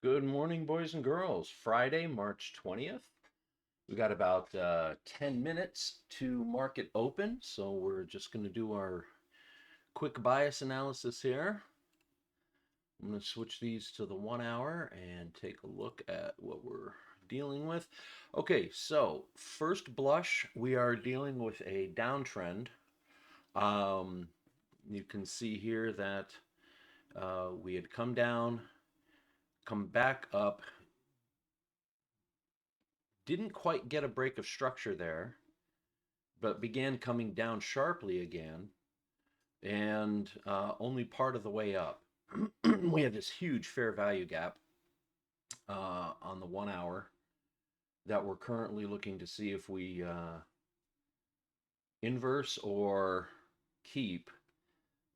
Good morning, boys and girls. Friday, March 20th. We got about 10 minutes to market open, so we're just going to do our quick bias analysis here. I'm going to switch these to the 1 hour and take a look at what we're dealing with. Okay, so first blush, we are dealing with a downtrend. Um, you can see here that we had come down, come back up, didn't quite get a break of structure there, but began coming down sharply again, and only part of the way up. We have this huge fair value gap on the 1 hour that we're currently looking to see if we inverse or keep.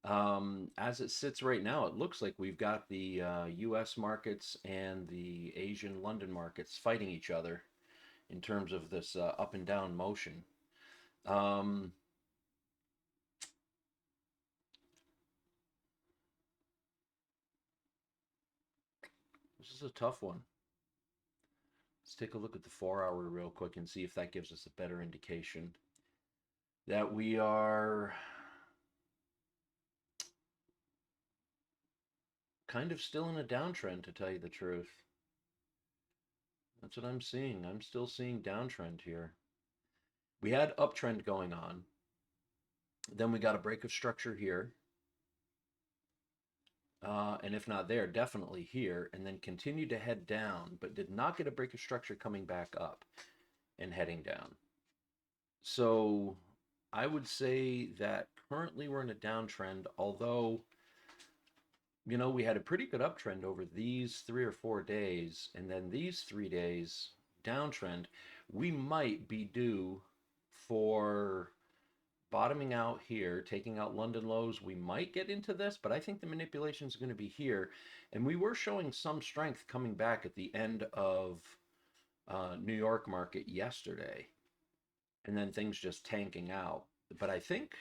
As it sits right now, it looks like we've got the US markets and the Asian London markets fighting each other in terms of this up and down motion. Um, this is a tough one. Let's take a look at the 4 hour real quick and see if that gives us a better indication that we are kind of still in a downtrend, to tell you the truth. That's what I'm seeing. I'm still seeing downtrend here. We had uptrend going on. Then we got a break of structure here. And if not there, definitely here. And then continued to head down, but did not get a break of structure coming back up and heading down. So I would say that currently we're in a downtrend, although we had a pretty good uptrend over these 3 or 4 days, and then these 3 days downtrend. We might be due for bottoming out here, taking out London lows. We might get into this, but I think the manipulation is going to be here. And we were showing some strength coming back at the end of New York market yesterday, and then things just tanking out. But I think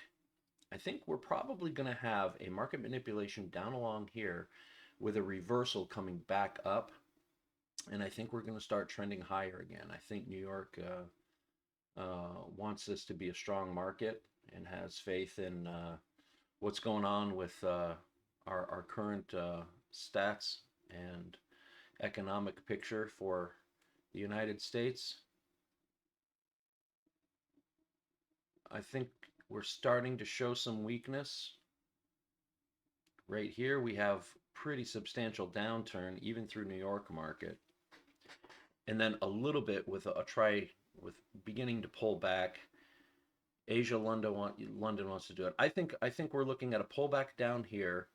we're probably going to have a market manipulation down along here with a reversal coming back up. And I think we're going to start trending higher again. I think New York wants this to be a strong market and has faith in what's going on with our current stats and economic picture for the United States. I think we're starting to show some weakness. Right here, we have pretty substantial downturn even through New York market, and then a little bit with a try with beginning to pull back. Asia, London wants to do it. I think we're looking at a pullback down here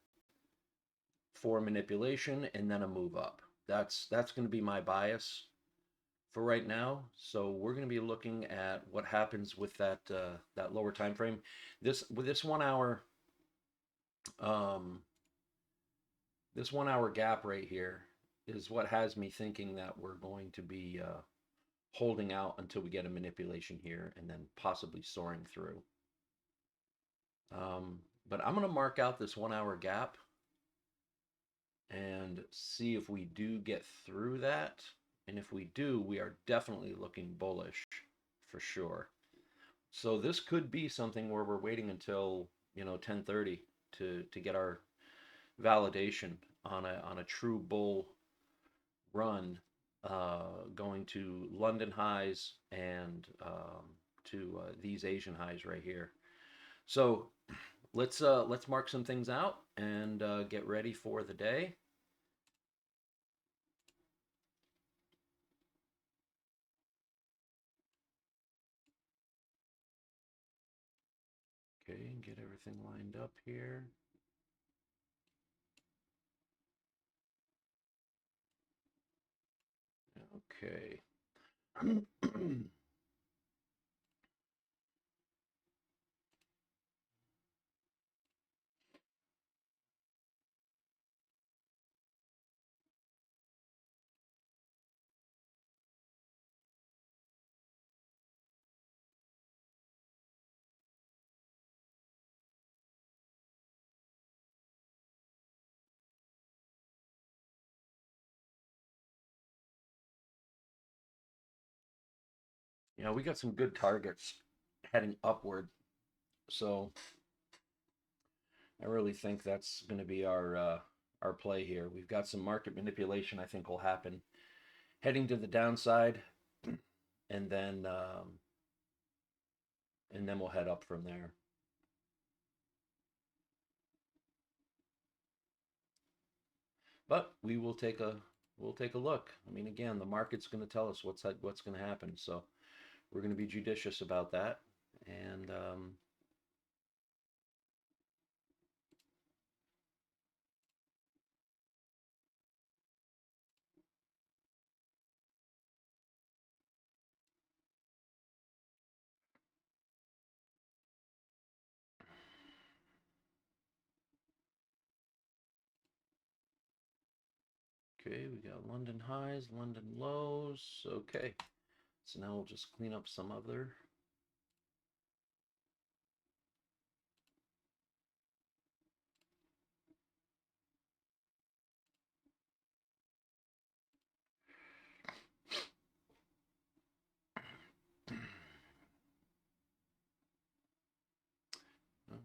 for manipulation and then a move up. That's going to be my bias for right now. So we're going to be looking at what happens with that lower time frame. With um, this 1 hour gap right here is what has me thinking that we're going to be holding out until we get a manipulation here and then possibly soaring through. But I'm going to mark out this 1 hour gap and see if we do get through that. And if we do, we are definitely looking bullish for sure. So this could be something where we're waiting until 10:30 to get our validation on a true bull run, going to London highs and to these Asian highs right here. So let's mark some things out and get ready for the day. Okay, and get everything lined up here. Okay. You know, we got some good targets heading upward. So I really think that's going to be our play here. We've got some market manipulation I think will happen heading to the downside, and then we'll head up from there. But we'll take a look. I mean, again, the market's going to tell us what's going to happen. So we're going to be judicious about that. And okay, we got London highs, London lows. Okay, so now we'll just clean up some other.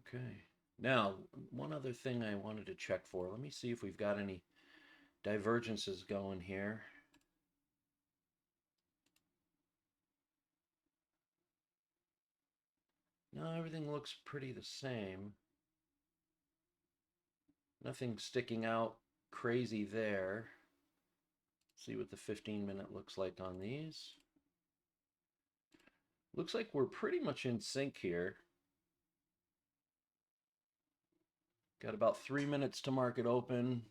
Okay. Now, one other thing I wanted to check for. Let me see if we've got any divergences going here. No, everything looks pretty the same. Nothing sticking out crazy there. See what the 15-minute looks like on these. Looks like we're pretty much in sync here. Got about 3 minutes to market open.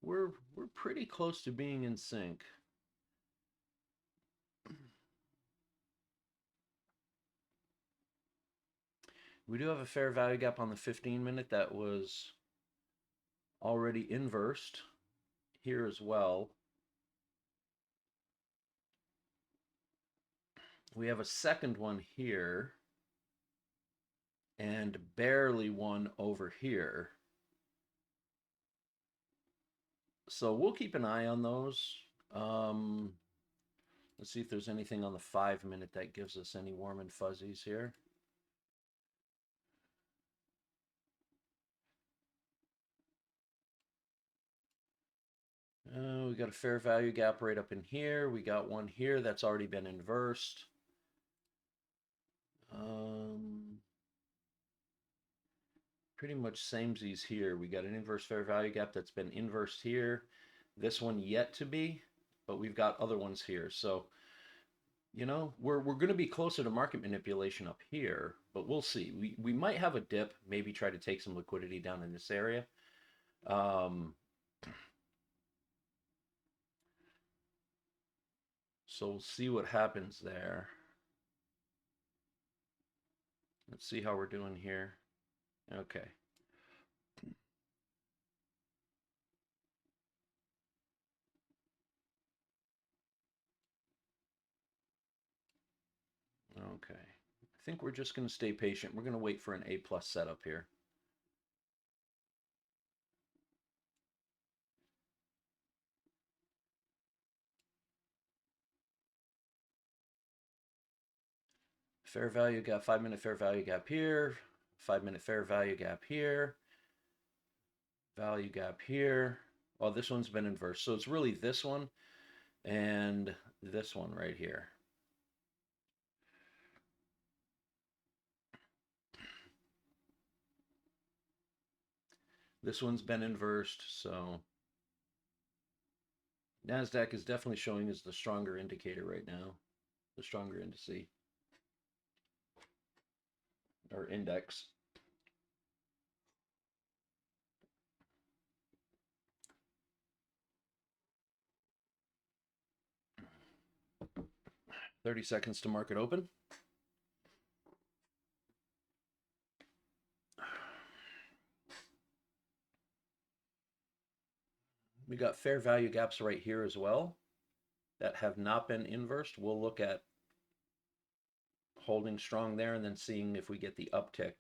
We're pretty close to being in sync. We do have a fair value gap on the 15-minute that was already inversed here as well. We have a second one here and barely one over here. So we'll keep an eye on those. Let's see if there's anything on the 5-minute that gives us any warm and fuzzies here. We got a fair value gap right up in here. We got one here that's already been inversed. Pretty much samesies here. We got an inverse fair value gap that's been inversed here. This one yet to be, but we've got other ones here. So, you know, we're going to be closer to market manipulation up here, but we'll see. We might have a dip, maybe try to take some liquidity down in this area. So we'll see what happens there. Let's see how we're doing here. Okay. Okay. I think we're just going to stay patient. We're going to wait for an A+ setup here. Fair value gap, 5-minute fair value gap here, 5-minute fair value gap here, value gap here. Oh, this one's been inverse. So it's really this one and this one right here. This one's been inversed, so NASDAQ is definitely showing as the stronger indicator right now, the stronger indice or index. "30 seconds to market open. We got fair value gaps right here as well that have not been inversed. We'll look at holding strong there and then seeing if we get the uptick.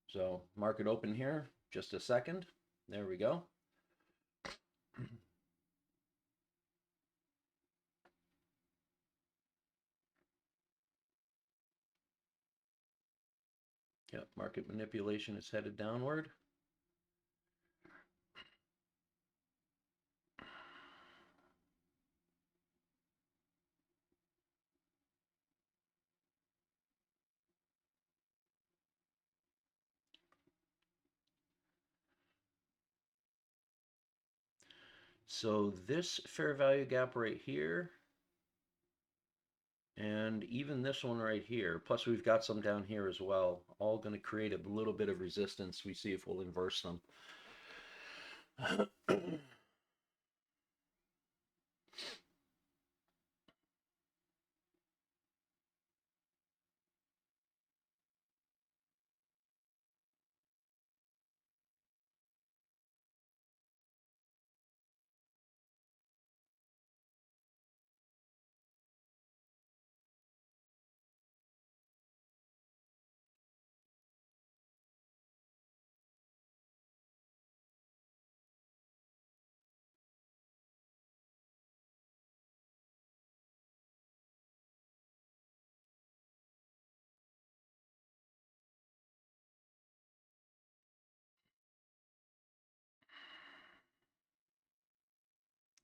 So market open here, just a second. There we go. Yep, market manipulation is headed downward. So this fair value gap right here, and even this one right here, plus we've got some down here as well, all going to create a little bit of resistance. We see if we'll inverse them.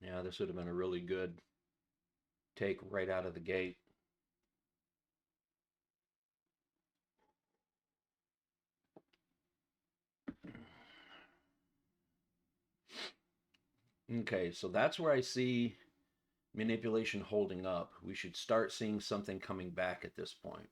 Yeah, this would have been a really good take right out of the gate. Okay, so that's where I see manipulation holding up. We should start seeing something coming back at this point.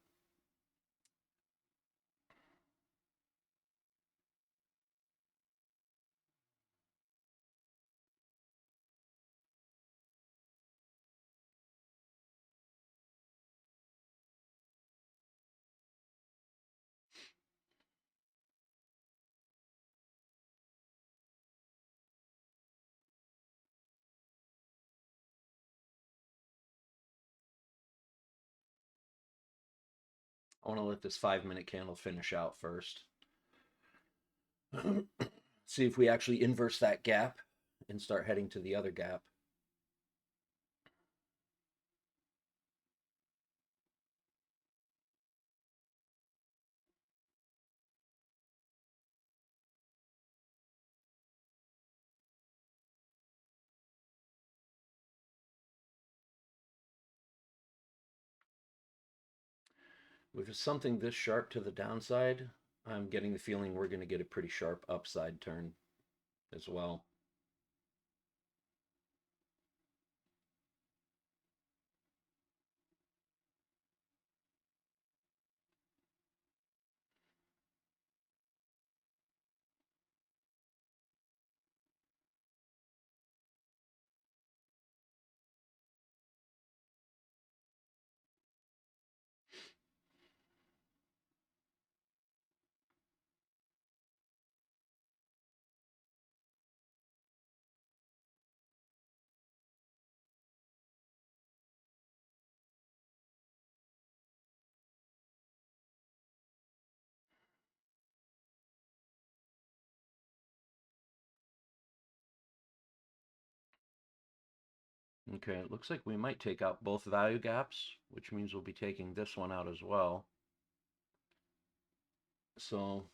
I want to let this 5-minute candle finish out first. See if we actually inverse that gap and start heading to the other gap. With something this sharp to the downside, I'm getting the feeling we're going to get a pretty sharp upside turn as well. Okay, it looks like we might take out both value gaps, which means we'll be taking this one out as well. So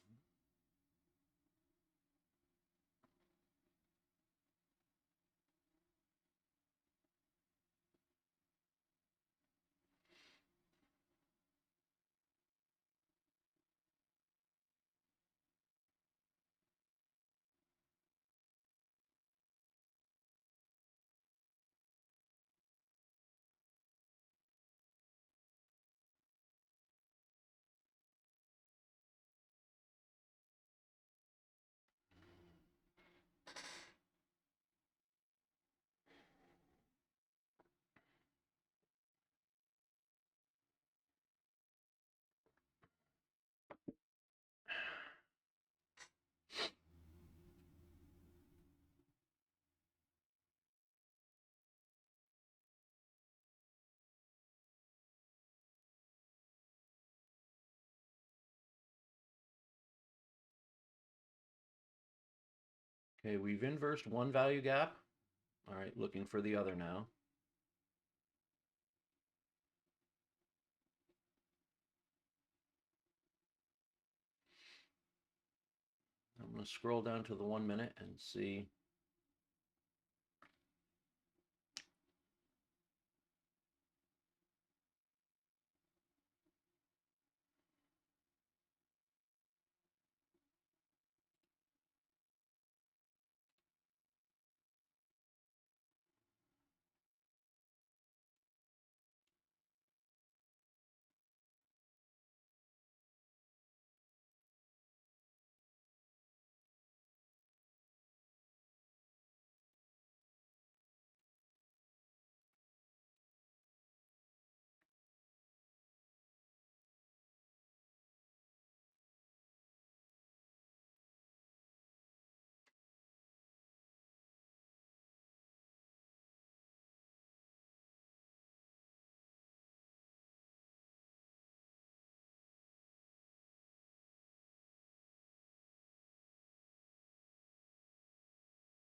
okay, we've inversed one value gap. All right, looking for the other now. I'm going to scroll down to the 1 minute and see.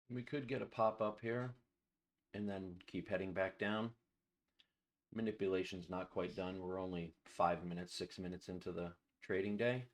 We could get a pop up here and then keep heading back down. Manipulation's not quite done. We're only 5 minutes, 6 minutes into the trading day.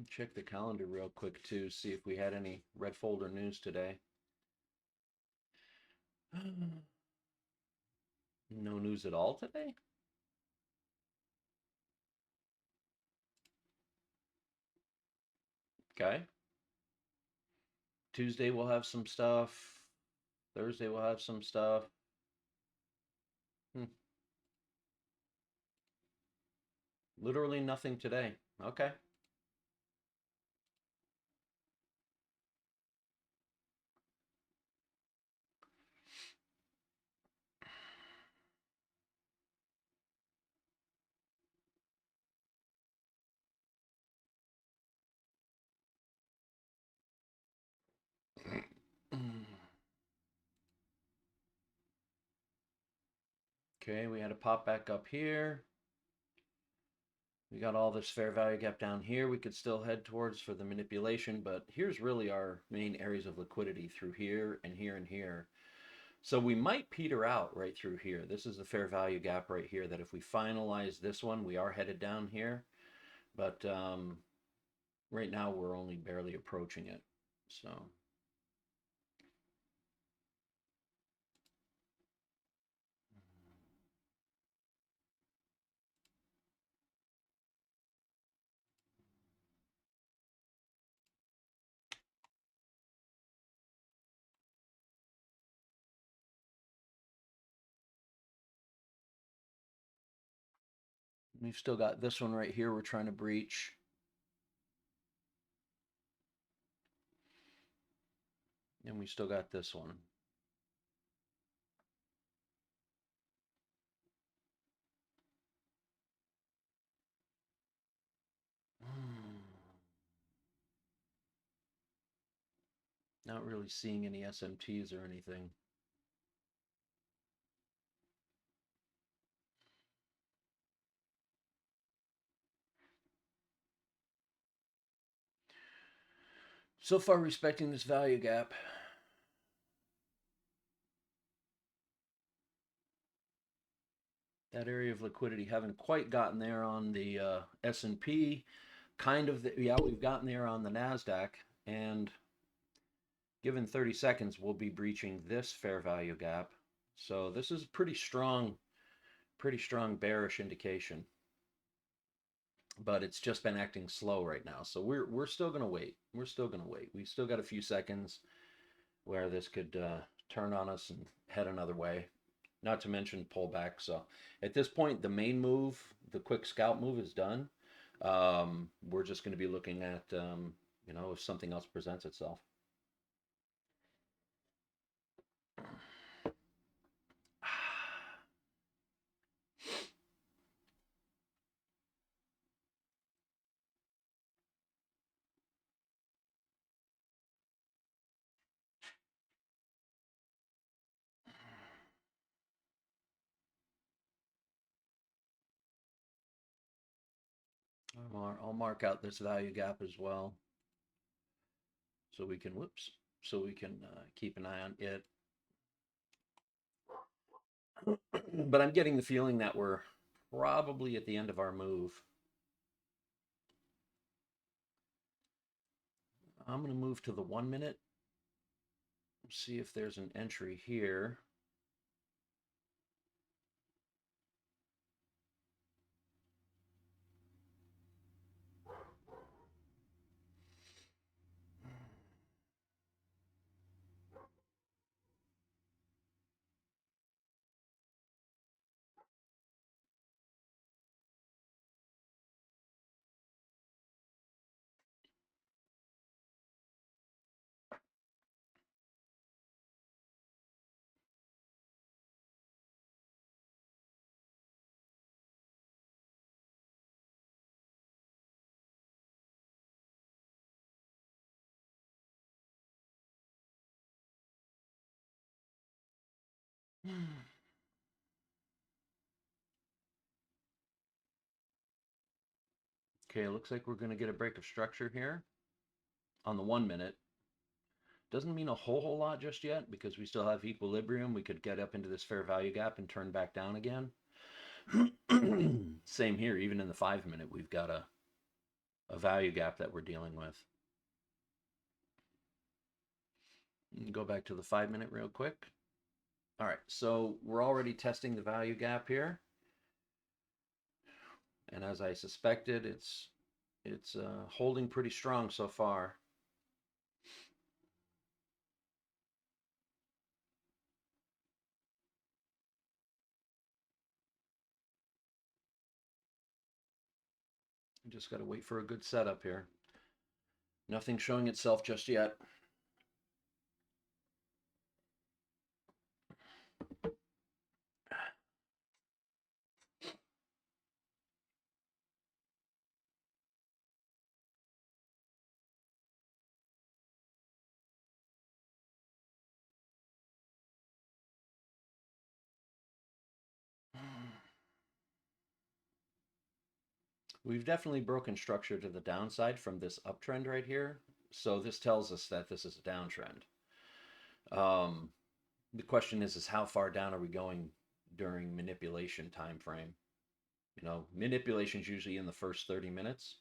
Check the calendar real quick too, see if we had any red folder news today. No news at all today? Okay. Tuesday we'll have some stuff. Thursday we'll have some stuff. Literally nothing today. Okay. Okay, we had a pop back up here. We got all this fair value gap down here we could still head towards for the manipulation, but here's really our main areas of liquidity through here and here and here. So we might peter out right through here. This is the fair value gap right here that if we finalize this one, we are headed down here. But right now we're only barely approaching it. So we've still got this one right here we're trying to breach. And we still got this one. Not really seeing any SMTs or anything. So far respecting this value gap. That area of liquidity, haven't quite gotten there on the S&P. Kind of, we've gotten there on the NASDAQ. And given 30 seconds, we'll be breaching this fair value gap. So this is pretty strong bearish indication. But it's just been acting slow right now. So we're still going to wait. We're still going to wait. We still got a few seconds where this could turn on us and head another way. Not to mention pullback. So at this point, the main move, the quick scalp move is done. We're just going to be looking at, if something else presents itself. I'll mark out this value gap as well so we can, whoops, so we can keep an eye on it. But I'm getting the feeling that we're probably at the end of our move. I'm going to move to the 1 minute. See if there's an entry here. Okay, it looks like we're going to get a break of structure here on the 1 minute. Doesn't mean a whole lot just yet because we still have equilibrium. We could get up into this fair value gap and turn back down again. Same here, even in the 5 minute, we've got a value gap that we're dealing with. Go back to the 5 minute real quick. All right, so we're already testing the value gap here. And as I suspected, it's holding pretty strong so far. Just got to wait for a good setup here. Nothing showing itself just yet. We've definitely broken structure to the downside from this uptrend right here. So this tells us that this is a downtrend. The question is how far down are we going during manipulation time frame? You know, manipulation is usually in the first 30 minutes.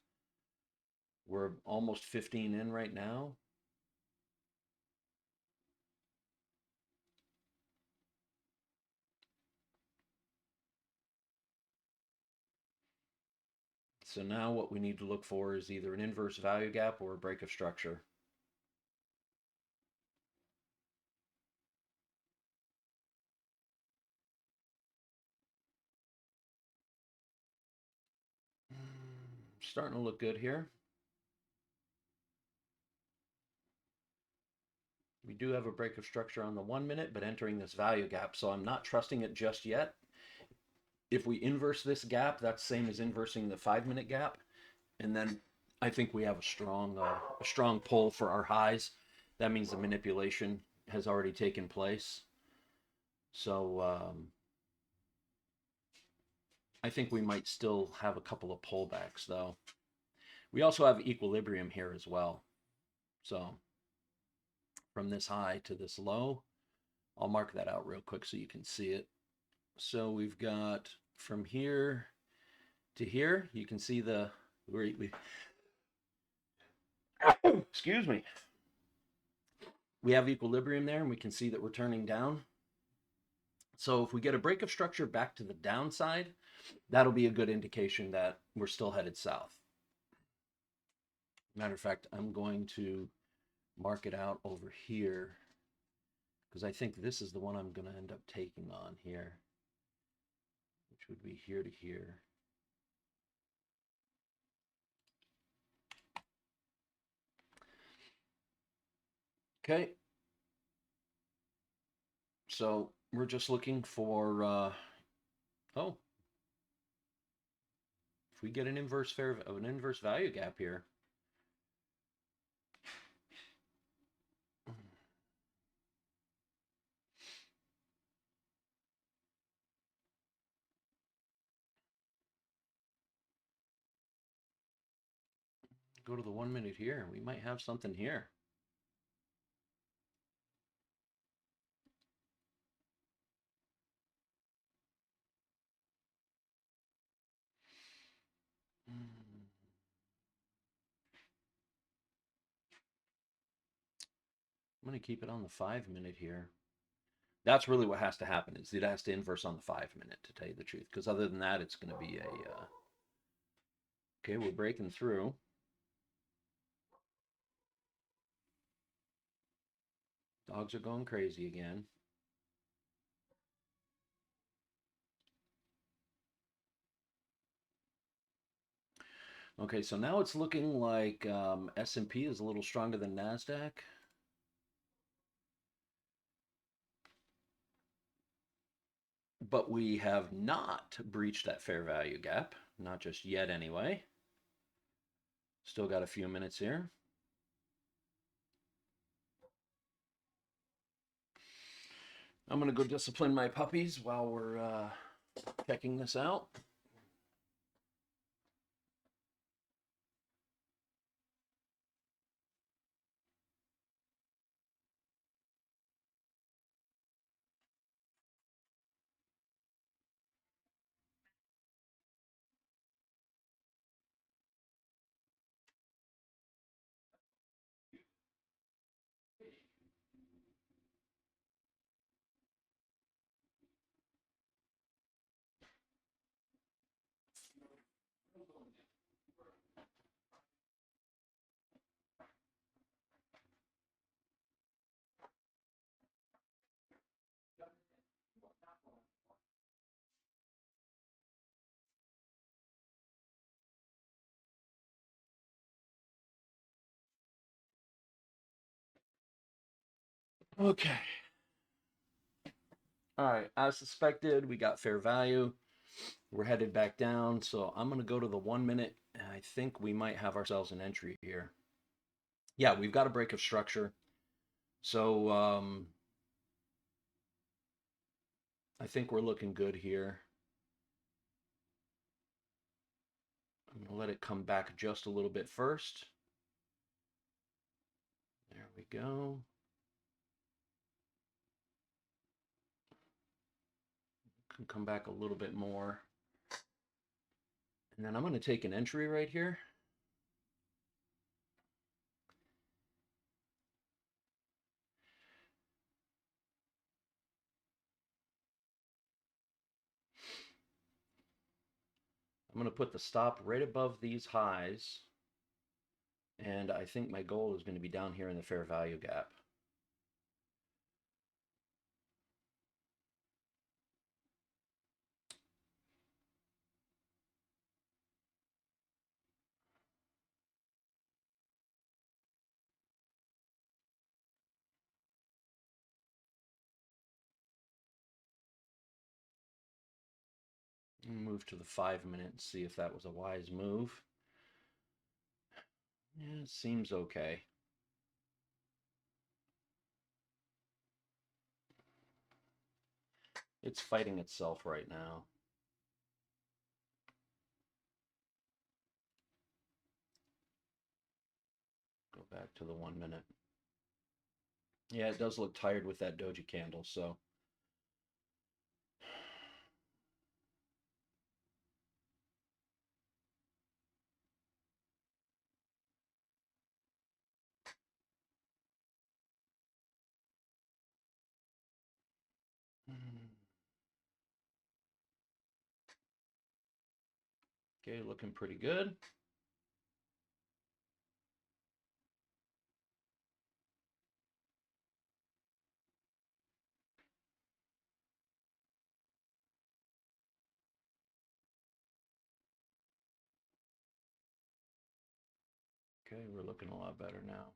We're almost 15 in right now. So now what we need to look for is either an inverse value gap or a break of structure. Starting to look good here. We do have a break of structure on the 1 minute, but entering this value gap, so I'm not trusting it just yet. If we inverse this gap, that's same as inversing the 5 minute gap, and then I think we have a strong pull for our highs. That means the manipulation has already taken place. So I think we might still have a couple of pullbacks though. We also have equilibrium here as well. So from this high to this low, I'll mark that out real quick so you can see it. So we've got from here to here, you can see the, excuse me. We have equilibrium there and we can see that we're turning down. So if we get a break of structure back to the downside, that'll be a good indication that we're still headed south. Matter of fact, I'm going to mark it out over here because I think this is the one I'm going to end up taking on here, which would be here to here. Okay. So we're just looking for, oh, if we get an inverse value gap here, go to the 1 minute here. We might have something here. I'm going to keep it on the 5 minute here. That's really what has to happen, is it has to inverse on the 5 minute, to tell you the truth. Because other than that, it's going to be a... Okay, we're breaking through. Dogs are going crazy again. Okay, so now it's looking like S&P is a little stronger than NASDAQ. But we have not breached that fair value gap. Not just yet, anyway. Still got a few minutes here. I'm going to go discipline my puppies while we're checking this out. Okay. All right, as suspected, we got fair value. We're headed back down, so I'm going to go to the 1 minute, and I think we might have ourselves an entry here. Yeah, we've got a break of structure. So I think we're looking good here. I'm going to let it come back just a little bit first. There we go. Can come back a little bit more. And then I'm going to take an entry right here. I'm going to put the stop right above these highs. And I think my goal is going to be down here in the fair value gap. Move to the 5 minute and see if that was a wise move. Yeah, it seems okay. It's fighting itself right now. Go back to the 1 minute. Yeah, it does look tired with that doji candle, so. Okay, looking pretty good. Okay, we're looking a lot better now.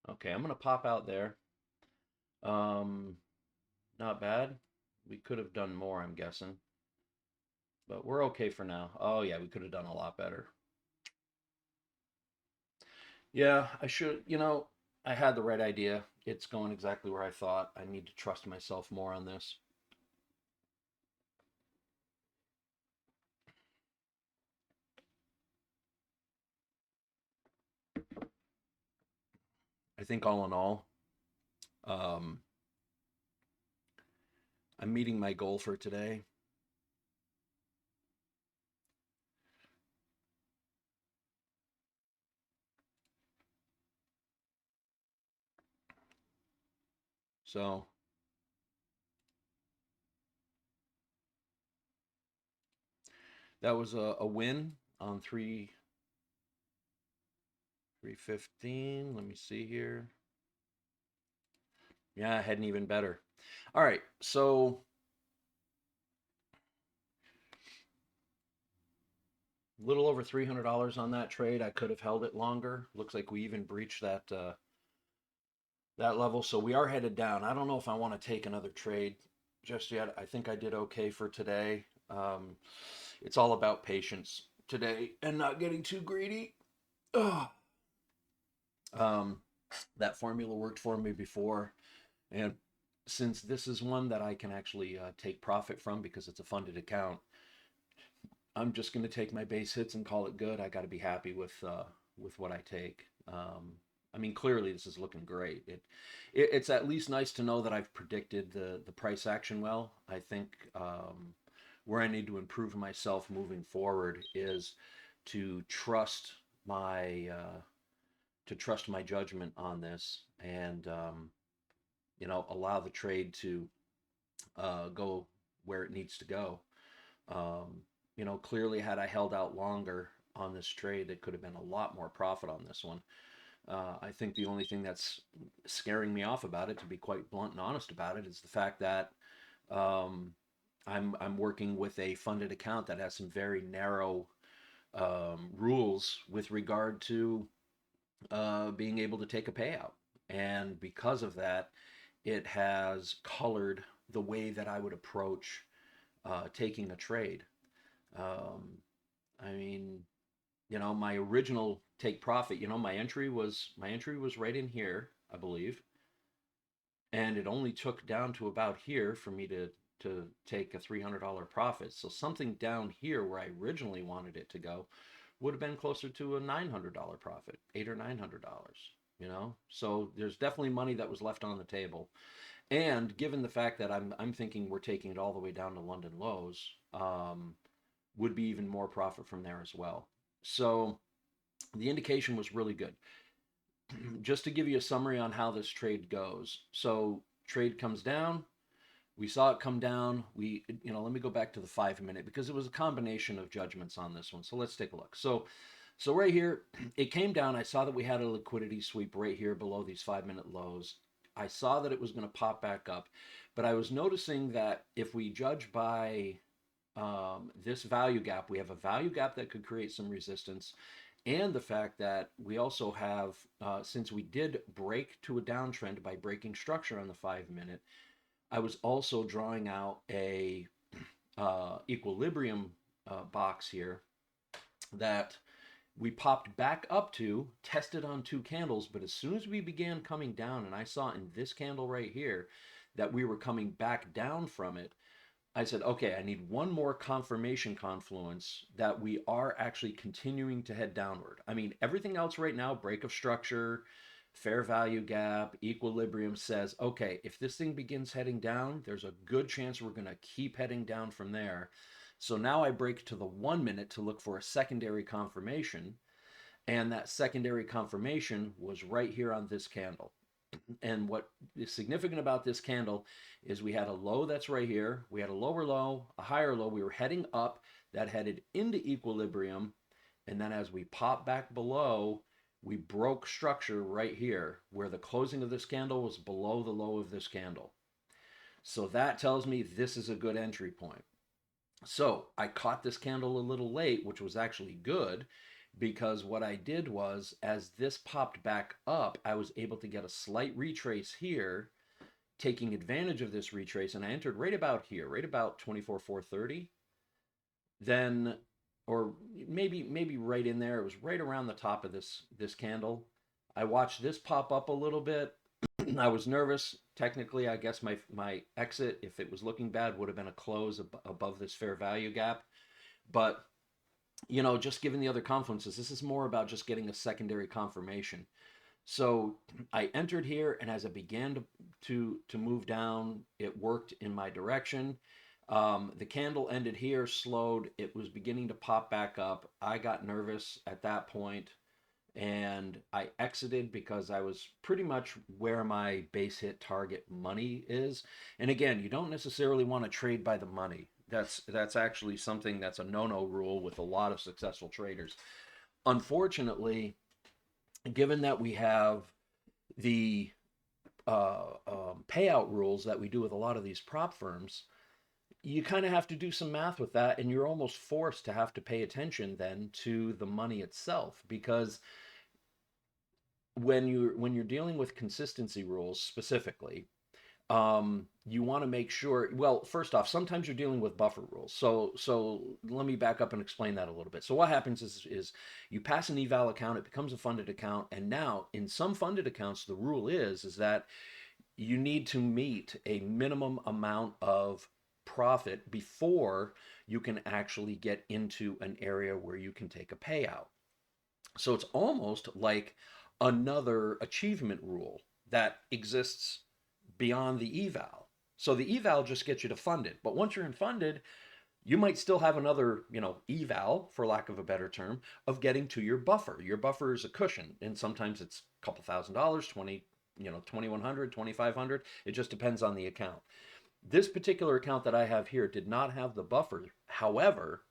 Okay, I'm going to pop out there. Not bad. We could have done more, I'm guessing. But we're okay for now. Oh, yeah, we could have done a lot better. Yeah, I should, I had the right idea. It's going exactly where I thought. I need to trust myself more on this. think all in all, um, I'm meeting my goal for today. So that was a win on 315. Let me see here. Yeah, heading even better. All right, so a little over $300 on that trade. I could have held it longer. Looks like we even breached that level, so we are headed down. I don't know if I want to take another trade just yet. I think I did okay for today. It's all about patience today and not getting too greedy. Ugh. Um, that formula worked for me before, and since this is one that I can actually take profit from because it's a funded account, I'm just going to take my base hits and call it good. I got to be happy with what I take. I mean, clearly this is looking great. It's at least nice to know that I've predicted the price action well. I think where I need to improve myself moving forward is to trust my judgment on this, and allow the trade to go where it needs to go. Clearly, had I held out longer on this trade, it could have been a lot more profit on this one. I think the only thing that's scaring me off about it, to be quite blunt and honest about it, is the fact that um, I'm working with a funded account that has some very narrow rules with regard to being able to take a payout, and because of that, it has colored the way that I would approach taking a trade. Um, I mean, my original take profit, my entry was right in here, I believe, and it only took down to about here for me to take a $300 profit. So something down here where I originally wanted it to go would have been closer to a $900 profit, $800 or $900. So there's definitely money that was left on the table. And given the fact that I'm thinking we're taking it all the way down to London lows, would be even more profit from there as well. So the indication was really good. Just to give you a summary on how this trade goes. So trade comes down. We saw it come down. Let me go back to the 5 minute because it was a combination of judgments on this one. So let's take a look. So right here, it came down. I saw that we had a liquidity sweep right here below these 5 minute lows. I saw that it was going to pop back up, but I was noticing that if we judge by this value gap, we have a value gap that could create some resistance, and the fact that we also have, since we did break to a downtrend by breaking structure on the 5 minute, I was also drawing out a equilibrium box here that we popped back up to, tested on two candles, but as soon as we began coming down, and I saw in this candle right here that we were coming back down from it, I said, okay, I need one more confirmation confluence that we are actually continuing to head downward. I mean, everything else right now, break of structure, fair value gap, equilibrium, says, okay, if this thing begins heading down, there's a good chance we're going to keep heading down from there. So now I break to the 1 minute to look for a secondary confirmation. And that secondary confirmation was right here on this candle. And what is significant about this candle is we had a low that's right here. We had a lower low, a higher low. We were heading up, that headed into equilibrium. And then as we pop back below, we broke structure right here where the closing of this candle was below the low of this candle. So that tells me this is a good entry point. So I caught this candle a little late, which was actually good, because what I did was, as this popped back up, I was able to get a slight retrace here, taking advantage of this retrace, and I entered right about here, right about 24,430. Then, or maybe right in there, it was right around the top of this candle. I watched this pop up a little bit. I was nervous. Technically, I guess my exit, if it was looking bad, would have been a close above this fair value gap. But just given the other confluences, this is more about just getting a secondary confirmation. So I entered here, and as it began to move down, it worked in my direction. The candle ended here, slowed. It was beginning to pop back up. I got nervous at that point, and I exited because I was pretty much where my base hit target money is. And again, you don't necessarily want to trade by the money. That's actually something that's a no-no rule with a lot of successful traders. Unfortunately, given that we have the payout rules that we do with a lot of these prop firms, you kind of have to do some math with that, and you're almost forced to have to pay attention then to the money itself, because when you're dealing with consistency rules specifically, you want to make sure. Well, first off, sometimes you're dealing with buffer rules. So let me back up and explain that a little bit. So what happens is you pass an eval account, it becomes a funded account, and now in some funded accounts, the rule is that you need to meet a minimum amount of profit before you can actually get into an area where you can take a payout. So it's almost like another achievement rule that exists beyond the eval. So the eval just gets you to funded, but once you're in funded, you might still have another, eval, for lack of a better term, of getting to your buffer. Your buffer is a cushion, and sometimes it's a couple $1,000s, 20, 2,100, 2,500. It just depends on the account. This particular account that I have here did not have the buffer. However,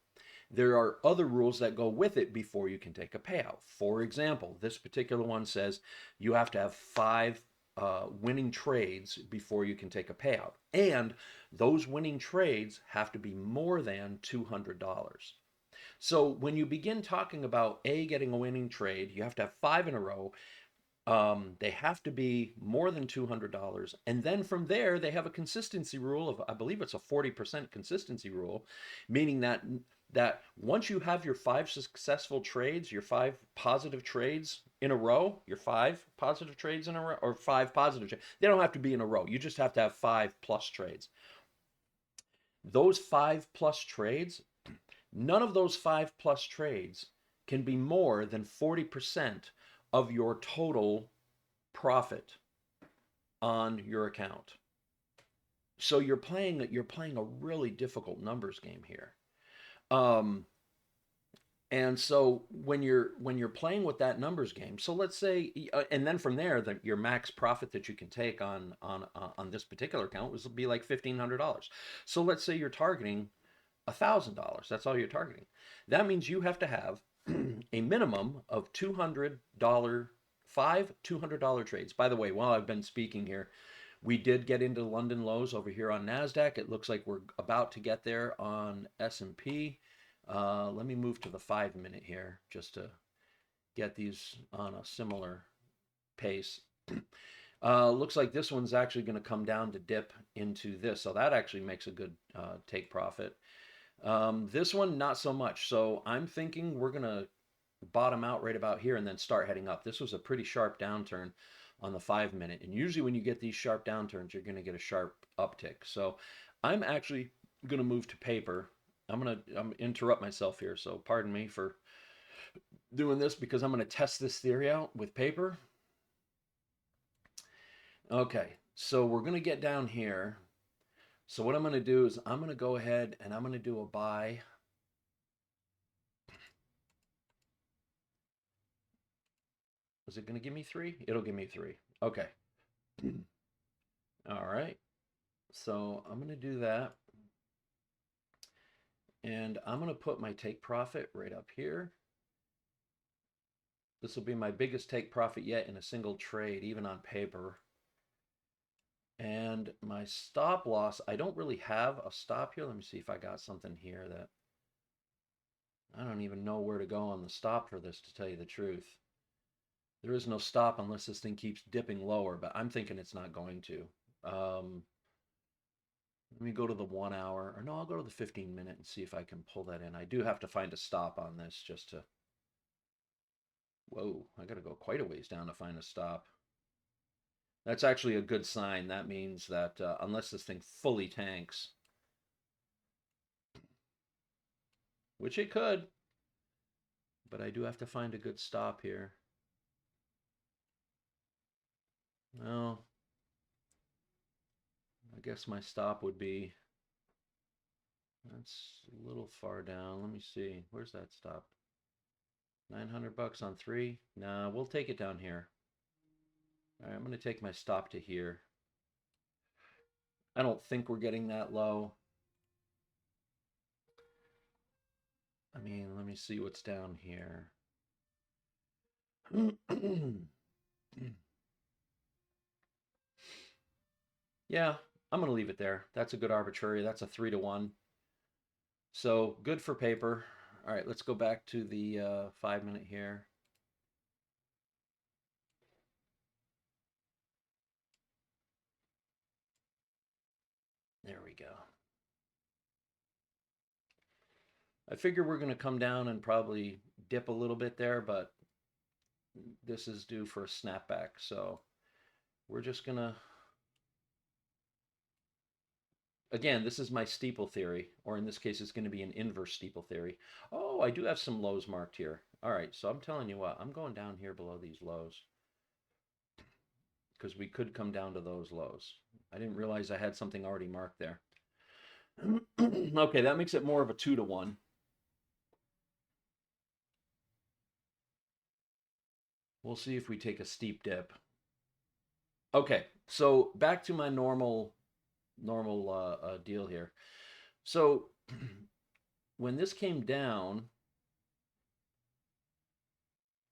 there are other rules that go with it before you can take a payout. For example, this particular one says you have to have five winning trades before you can take a payout. And those winning trades have to be more than $200. So when you begin talking about getting a winning trade, you have to have five in a row. They have to be more than $200. And then from there, they have a consistency rule of, I believe it's a 40% consistency rule, meaning that once you have your five successful trades, your five positive trades in a row, your five positive trades in a row, or five positive trades, they don't have to be in a row. You just have to have 5+ trades. Those 5+ trades, none of those 5+ trades can be more than 40% of your total profit on your account. So you're playing a really difficult numbers game here. And so when you're playing with that numbers game, so let's say, and then from there, your max profit that you can take on this particular account will be like $1,500. So let's say you're targeting $1,000. That's all you're targeting. That means you have to have a minimum of $200, five $200 trades. By the way, while I've been speaking here, we did get into London lows over here on NASDAQ. It looks like we're about to get there on S&P. Let me move to the 5-minute here just to get these on a similar pace. Looks like this one's actually going to come down to dip into this. So that actually makes a good take profit. This one, not so much. So I'm thinking we're going to bottom out right about here and then start heading up. This was a pretty sharp downturn on the 5-minute. And usually when you get these sharp downturns, you're going to get a sharp uptick. So I'm actually going to move to paper. I'm interrupt myself here. So pardon me for doing this because I'm going to test this theory out with paper. Okay, so we're going to get down here. So what I'm going to do is I'm going to go ahead and I'm going to do a buy. Is it going to give me 3? It'll give me 3. Okay. All right. So I'm going to do that. And I'm going to put my take profit right up here. This will be my biggest take profit yet in a single trade, even on paper. And my stop loss, I don't really have a stop here. Let me see if I got something here that I don't even know where to go on the stop for this, to tell you the truth. There is no stop unless this thing keeps dipping lower, but I'm thinking it's not going to. Let me go to the 1 hour, or no, I'll go to the 15-minute and see if I can pull that in. I do have to find a stop on this just to, whoa, I got to go quite a ways down to find a stop. That's actually a good sign. That means that unless this thing fully tanks, which it could, but I do have to find a good stop here. Well, I guess my stop would be, that's a little far down. Let me see. Where's that stop? 900 bucks on 3? Nah, we'll take it down here. All right, I'm going to take my stop to here. I don't think we're getting that low. I mean, let me see what's down here. Yeah, I'm going to leave it there. That's a good arbitrary. That's a 3-to-1. So good for paper. All right, let's go back to the 5-minute here. There we go. I figure we're going to come down and probably dip a little bit there, but this is due for a snapback. So we're just going to, again, this is my steeple theory, or in this case, it's going to be an inverse steeple theory. Oh, I do have some lows marked here. All right, so I'm telling you what, I'm going down here below these lows because we could come down to those lows. I didn't realize I had something already marked there. Okay, that makes it more of a 2-to-1. We'll see if we take a steep dip. Okay, so back to my normal deal here. So when this came down,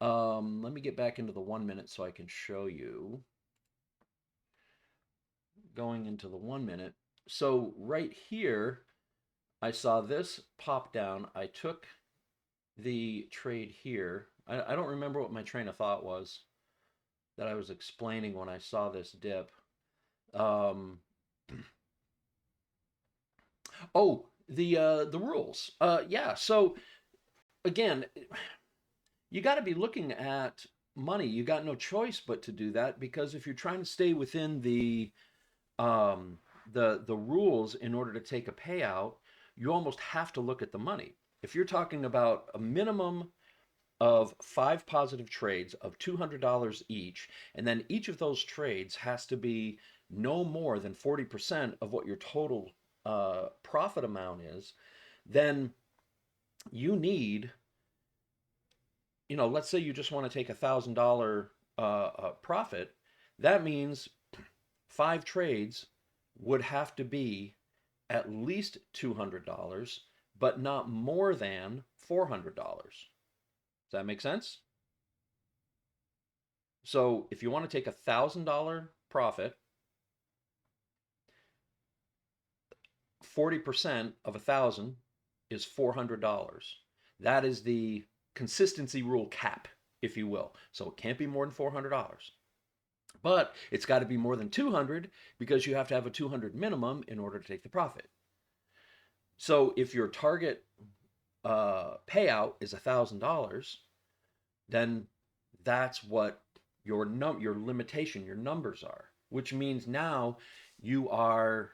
let me get back into the 1 minute so I can show you. Going into the 1 minute. So right here, I saw this pop down. I took the trade here. I don't remember what my train of thought was that I was explaining when I saw this dip. Oh, the rules. Yeah. So again, you got to be looking at money. You got no choice but to do that because if you're trying to stay within um, the rules in order to take a payout, you almost have to look at the money. If you're talking about a minimum of 5 positive trades of $200 each, and then each of those trades has to be no more than 40% of what your total profit amount is, then you need, let's say you just want to take $1,000 profit. That means 5 trades would have to be at least $200, but not more than $400. Does that make sense? So if you want to take $1,000 profit, 40% of 1,000 is $400. That is the consistency rule cap, if you will. So it can't be more than $400. But it's got to be more than 200 because you have to have a 200 minimum in order to take the profit. So if your target payout is $1,000, then that's what your limitation, your numbers are, which means now you are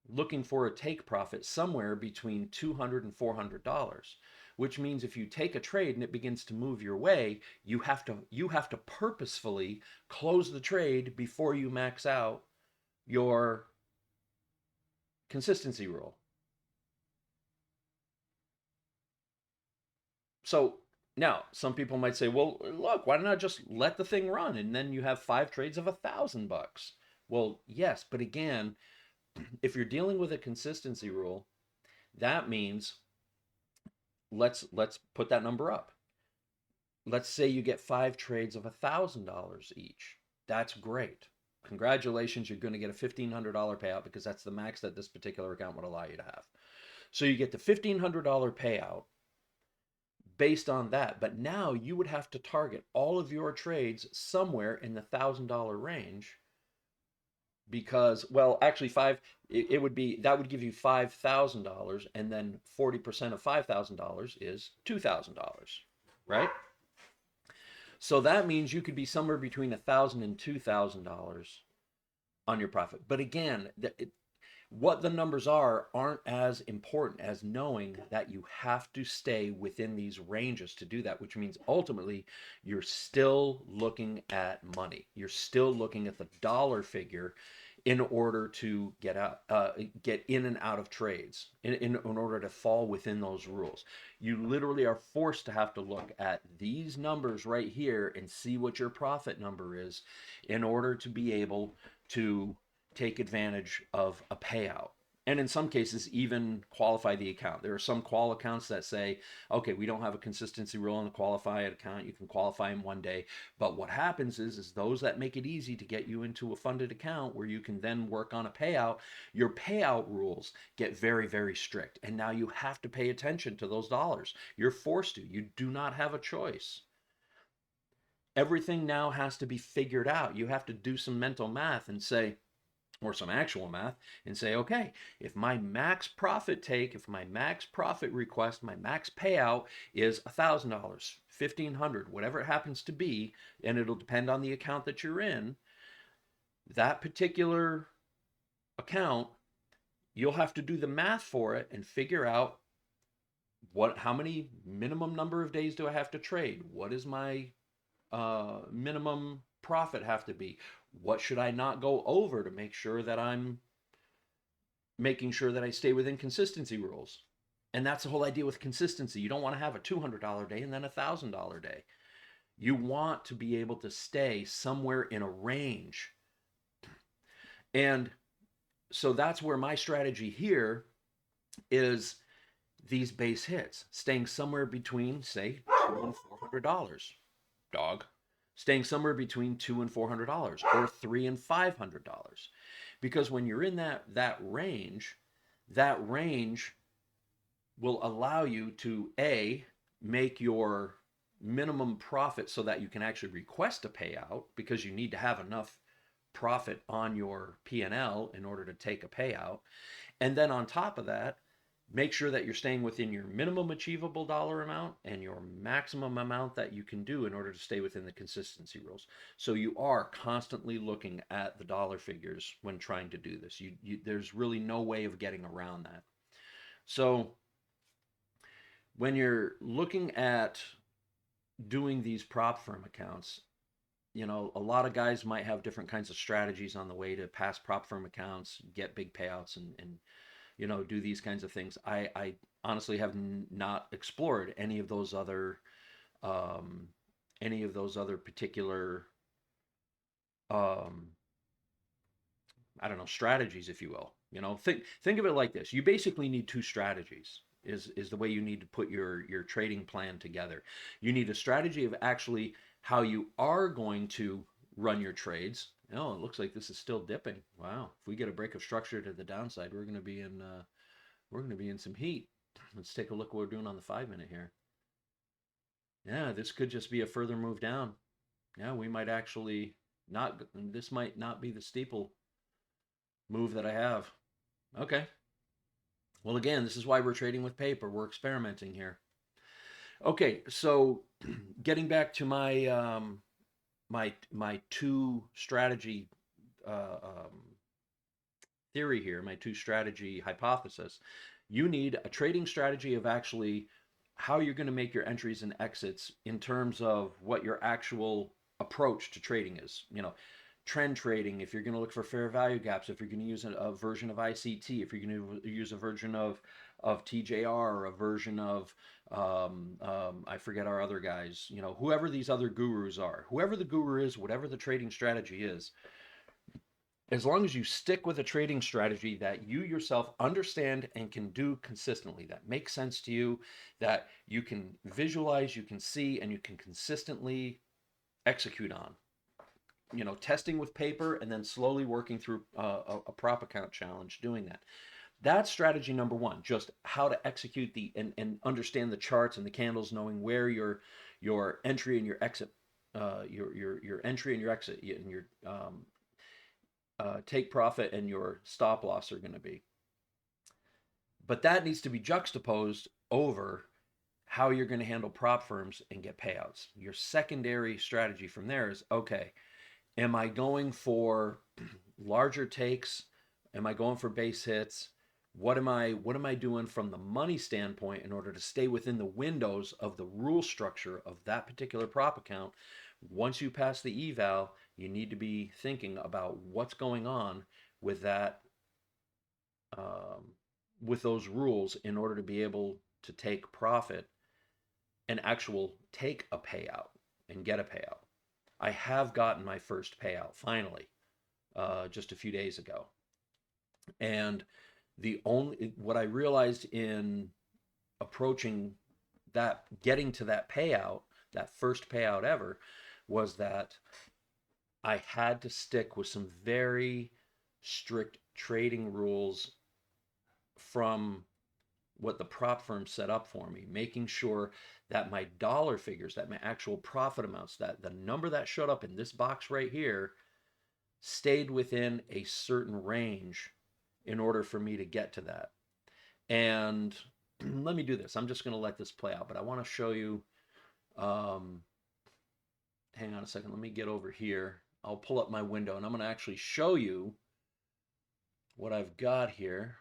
looking for a take profit somewhere between $200 and $400, which means if you take a trade and it begins to move your way, you have to purposefully close the trade before you max out your consistency rule. So now some people might say, well, look, why don't I just let the thing run and then you have 5 trades of $1,000? Well, yes, but again, if you're dealing with a consistency rule, that means let's put that number up. Let's say you get 5 trades of $1,000 each. That's great. Congratulations, you're going to get a $1,500 payout because that's the max that this particular account would allow you to have. So you get the $1,500 payout based on that. But now you would have to target all of your trades somewhere in the $1,000 range because, well, actually it would be, that would give you $5,000 and then 40% of $5,000 is $2,000, right? So that means you could be somewhere between $1,000 and $2,000 on your profit. But again, What the numbers aren't as important as knowing that you have to stay within these ranges to do that, which means ultimately you're still looking at money. You're still looking at the dollar figure in order to get in and out of trades, in order to fall within those rules. You literally are forced to have to look at these numbers right here and see what your profit number is in order to be able to take advantage of a payout. And in some cases, even qualify the account. There are some qual accounts that say, okay, we don't have a consistency rule on the qualified account. You can qualify in one day. But what happens is those that make it easy to get you into a funded account where you can then work on a payout, your payout rules get very, very strict. And now you have to pay attention to those dollars. You're forced to. You do not have a choice. Everything now has to be figured out. You have to do some mental math and say, or some actual math, and say, okay, if my max profit take, if my max profit request, my max payout is $1,000, $1,500, whatever it happens to be, and it'll depend on the account that you're in, that particular account, you'll have to do the math for it and figure out how many minimum number of days do I have to trade? What is my minimum profit have to be? What should I not go over to make sure that I'm making sure that I stay within consistency rules? And that's the whole idea with consistency. You don't want to have a $200 day and then a $1,000 day. You want to be able to stay somewhere in a range. And so that's where my strategy here is these base hits, staying somewhere between, say, $200 and $400. Dog. Staying somewhere between $200 and $400 or $300 and $500. Because when you're in that range will allow you to make your minimum profit so that you can actually request a payout, because you need to have enough profit on your P&L in order to take a payout. And then on top of that, make sure that you're staying within your minimum achievable dollar amount and your maximum amount that you can do in order to stay within the consistency rules. So you are constantly looking at the dollar figures when trying to do this. There's really no way of getting around that. So when you're looking at doing these prop firm accounts, a lot of guys might have different kinds of strategies on the way to pass prop firm accounts, get big payouts, and do these kinds of things. I honestly have not explored any of those other particular um, I don't know, strategies, if you will. Think of it like this: you basically need two strategies. Is the way you need to put your trading plan together. You need a strategy of actually how you are going to run your trades. Oh, it looks like this is still dipping. Wow! If we get a break of structure to the downside, we're going to be in some heat. Let's take a look what we're doing on the 5-minute here. Yeah, this could just be a further move down. Yeah, we might actually not. This might not be the steeple move that I have. Okay. Well, again, this is why we're trading with paper. We're experimenting here. Okay, so getting back to my two strategy theory here, my two strategy hypothesis. You need a trading strategy of actually how you're going to make your entries and exits in terms of what your actual approach to trading is. Trend trading, if you're going to look for fair value gaps, if you're going to use a version of ICT, if you're going to use a version of TJR, or a version of I forget our other guys, whoever these other gurus are, whoever the guru is, whatever the trading strategy is, as long as you stick with a trading strategy that you yourself understand and can do consistently, that makes sense to you, that you can visualize, you can see, and you can consistently execute on. Testing with paper and then slowly working through a prop account challenge, doing that. That's strategy number one, just how to execute and understand the charts and the candles, knowing where your entry and your exit, your entry and your exit, and your take profit and your stop loss are going to be. But that needs to be juxtaposed over how you're going to handle prop firms and get payouts. Your secondary strategy from there is, okay, am I going for larger takes Am I going for base hits? What am I doing from the money standpoint in order to stay within the windows of the rule structure of that particular prop account? Once you pass the eval, you need to be thinking about what's going on with that um, with those rules in order to be able to take profit and actual take a payout and get a payout. I have gotten my first payout finally, just a few days ago. And the only what I realized in approaching that, getting to that payout, that first payout ever, was that I had to stick with some very strict trading rules from what the prop firm set up for me, making sure that my dollar figures, that my actual profit amounts, that the number that showed up in this box right here stayed within a certain range in order for me to get to that. And let me do this. I'm just going to let this play out, but I want to show you. Um, hang on a second. Let me get over here. I'll pull up my window and I'm going to actually show you what I've got here.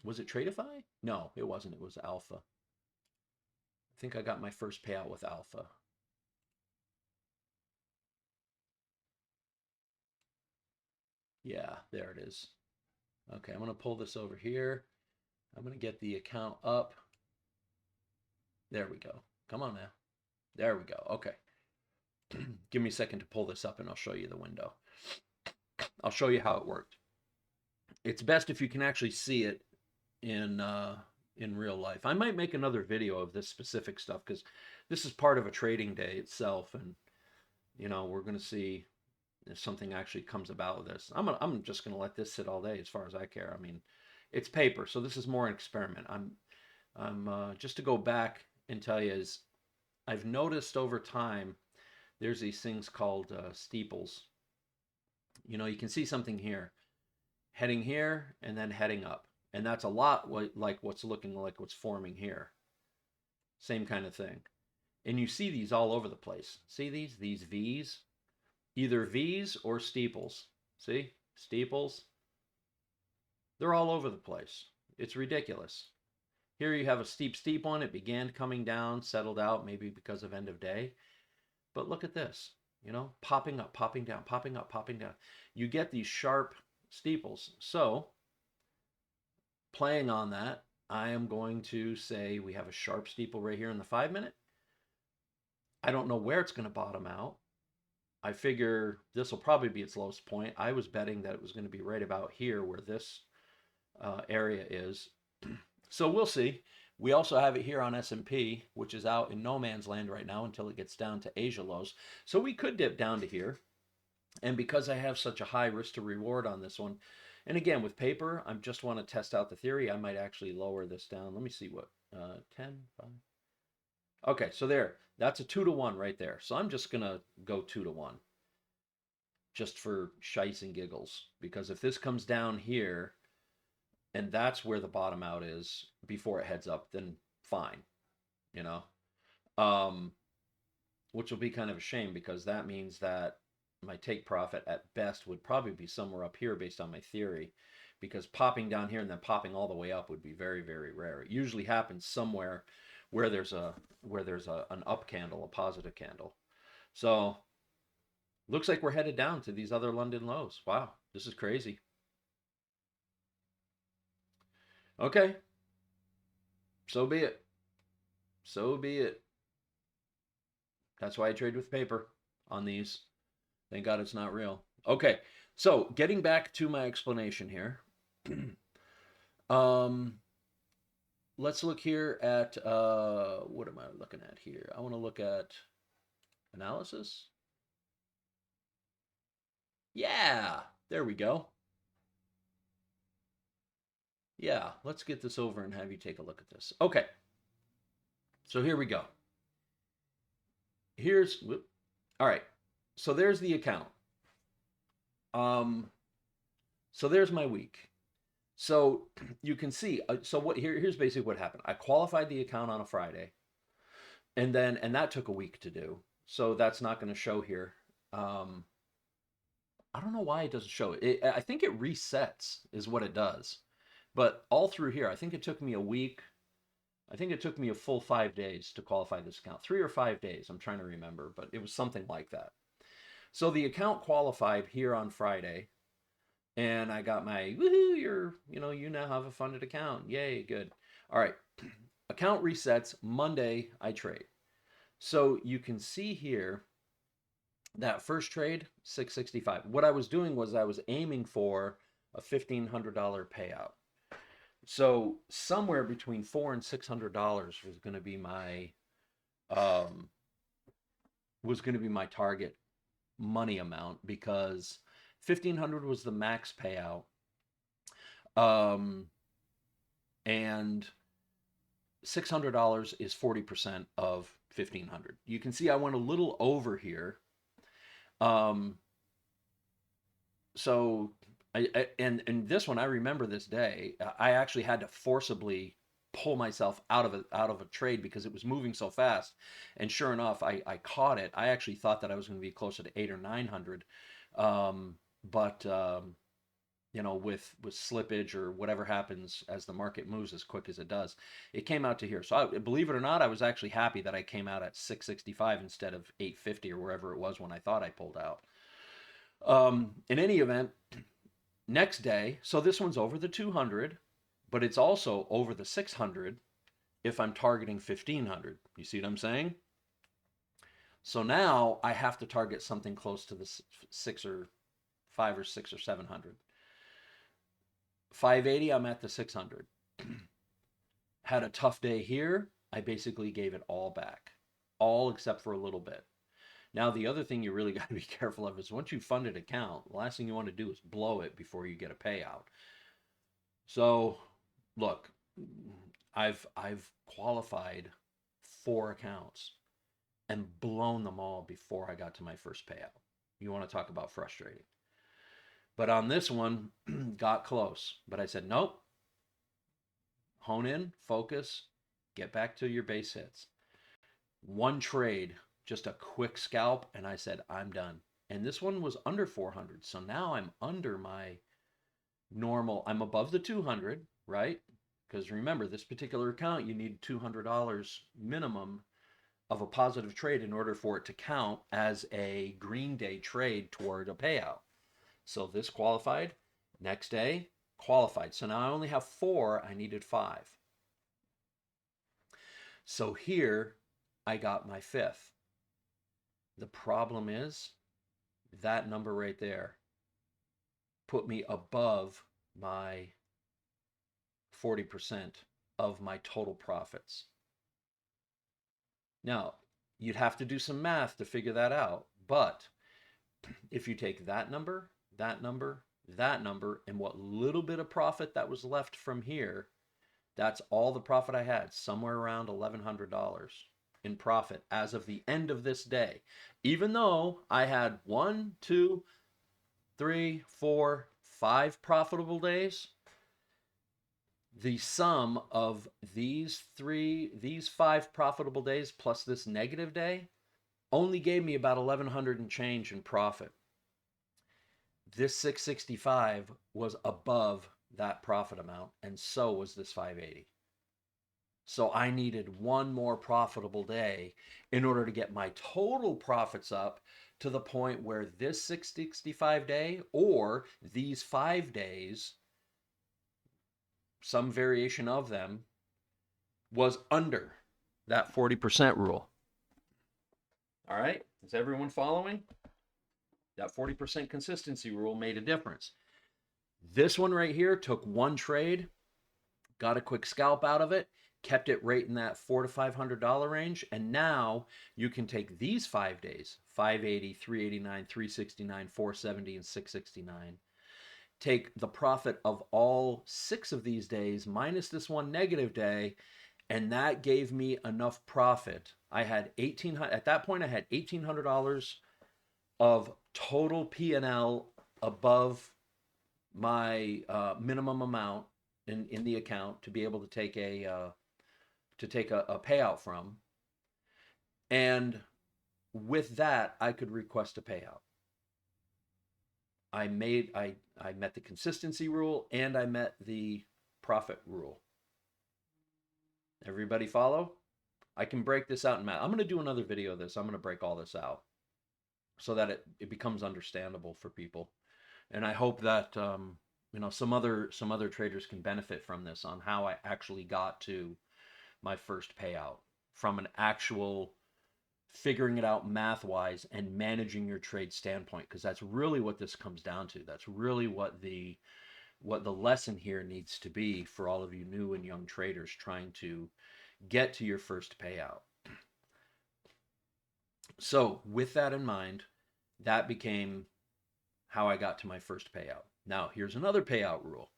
Was it Tradeify? No, it wasn't. It was Alpha. I think I got my first payout with Alpha. Yeah, there it is. Okay, I'm going to pull this over here. I'm going to get the account up. There we go. Come on now. There we go. Okay. Give me a second to pull this up and I'll show you the window. I'll show you how it worked. It's best if you can actually see it in real life. I might make another video of this specific stuff because this is part of a trading day itself, and we're going to see if something actually comes about with this. I'm just going to let this sit all day as far as I care. I mean, it's paper, so this is more an experiment. I'm just to go back and tell you is I've noticed over time there's these things called steeples. You can see something here, heading here and then heading up. And that's a lot like what's looking like what's forming here. Same kind of thing. And you see these all over the place. See these V's? Either V's or steeples. See? Steeples. They're all over the place. It's ridiculous. Here you have a steep one. It began coming down, settled out, maybe because of end of day. But look at this, popping up, popping down, popping up, popping down. You get these sharp steeples. So playing on that, I am going to say we have a sharp steeple right here in the 5-minute. I don't know where it's going to bottom out. I figure this will probably be its lowest point. I was betting that it was going to be right about here where this area is. So we'll see. We also have it here on S&P, which is out in no man's land right now until it gets down to Asia lows. So we could dip down to here. And because I have such a high risk to reward on this one, and again, with paper, I just want to test out the theory. I might actually lower this down. Let me see what, 10, 5. Okay, so there, that's a 2-to-1 right there. So I'm just going to go 2-to-1 just for shites and giggles. Because if this comes down here, and that's where the bottom out is before it heads up, then fine, which will be kind of a shame because that means that my take profit at best would probably be somewhere up here based on my theory, because popping down here and then popping all the way up would be very, very rare. It usually happens somewhere where there's an up candle, a positive candle. So looks like we're headed down to these other London lows. Wow, this is crazy. Okay, so be it. So be it. That's why I trade with paper on these. Thank God it's not real. Okay, so getting back to my explanation here. Let's look here at, what am I looking at here? I want to look at analysis. Yeah, there we go. Yeah, let's get this over and have you take a look at this. Okay, so here we go. All right, so there's the account. So there's my week. So you can see, here's basically what happened. I qualified the account on a Friday, and that took a week to do. So that's not going to show here. I don't know why it doesn't show it. I think it resets is what it does. But all through here, I think it took me a week. I think it took me a full 5 days to qualify this account. 3 or 5 days. I'm trying to remember, but it was something like that. So the account qualified here on Friday, and I got my woohoo, you now have a funded account. Yay, good. All right. Account resets Monday, I trade. So you can see here that first trade, 665. What I was doing was I was aiming for a $1,500 payout. So somewhere between $400 and $600 um, was going to be my target money amount, because 1,500 was the max payout, and $600 is 40% of 1,500. You can see I went a little over here. Um, so and this one, I remember this day. I actually had to forcibly pull myself out of a trade because it was moving so fast. And sure enough, I caught it. I actually thought that I was going to be closer to 800 or 900, but with slippage or whatever happens as the market moves as quick as it does, it came out to here. So believe it or not, I was actually happy that I came out at 665 instead of 850 or wherever it was when I thought I pulled out. In any event, next day, so this one's over the 200, but it's also over the 600 if I'm targeting 1,500. You see what I'm saying? So now I have to target something close to the 5 or 6 or 700. 580, I'm at the 600. Had a tough day here. I basically gave it all back, all except for a little bit. Now, the other thing you really got to be careful of is once you fund an account, the last thing you want to do is blow it before you get a payout. So, look, I've qualified 4 accounts and blown them all before I got to my first payout. You want to talk about frustrating. But on this one, got close. But I said, nope, hone in, focus, get back to your base hits. One trade, just a quick scalp, and I said, I'm done. And this one was under 400. So now I'm under my normal. I'm above the 200, right? Because remember, this particular account, you need $200 minimum of a positive trade in order for it to count as a green day trade toward a payout. So this qualified. Next day, qualified. So now I only have 4. I needed 5. So here I got my 5th. The problem is that number right there put me above my 40% of my total profits. Now, you'd have to do some math to figure that out. But if you take that number, that number, that number, and what little bit of profit that was left from here, that's all the profit I had, somewhere around $1,100 in profit as of the end of this day. Even though I had 1, 2, 3, 4, 5 profitable days, the sum of these 5 profitable days plus this negative day only gave me about 1,100 and change in profit. This 665 was above that profit amount, and so was this 580. So I needed one more profitable day in order to get my total profits up to the point where this 665 day or these 5 days, some variation of them, was under that 40% rule. All right, is everyone following? That 40% consistency rule made a difference. This one right here took one trade, got a quick scalp out of it, kept it right in that $400 to $500 range, and now you can take these 5 days, 580, 389, 369, 470, and 669, take the profit of all 6 of these days minus this one negative day, and that gave me enough profit. I had at that point I had $1,800 of total P&L above my minimum amount in the account to be able to take a payout from, and with that I could request a payout. I met the consistency rule and I met the profit rule. Everybody follow? I can break this out in math. I'm going to do another video of this. I'm going to break all this out so that it becomes understandable for people. And I hope that some other traders can benefit from this on how I actually got to my first payout from an actual figuring it out math wise and managing your trade standpoint, because that's really what this comes down to. That's really what the lesson here needs to be for all of you new and young traders trying to get to your first payout. So with that in mind, that became how I got to my first payout. Now here's another payout rule.